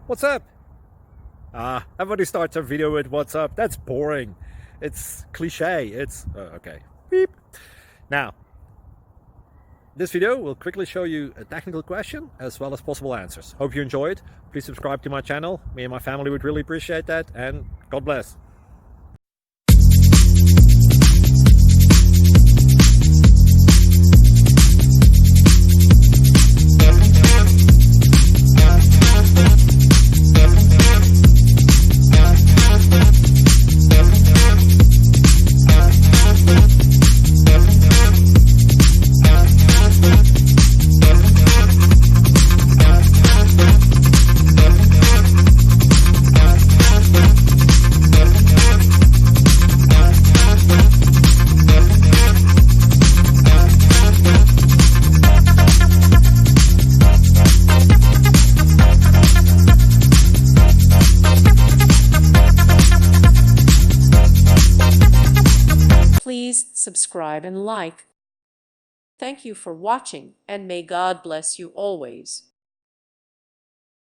What's up? Everybody starts a video with what's up. That's boring. It's cliche. It's okay. Beep. Now, this video will quickly show you a technical question as well as possible answers. Hope you enjoy it. Please subscribe to my channel. Me and my family would really appreciate that, and God bless. Please subscribe and like. Thank you for watching, and may God bless you always.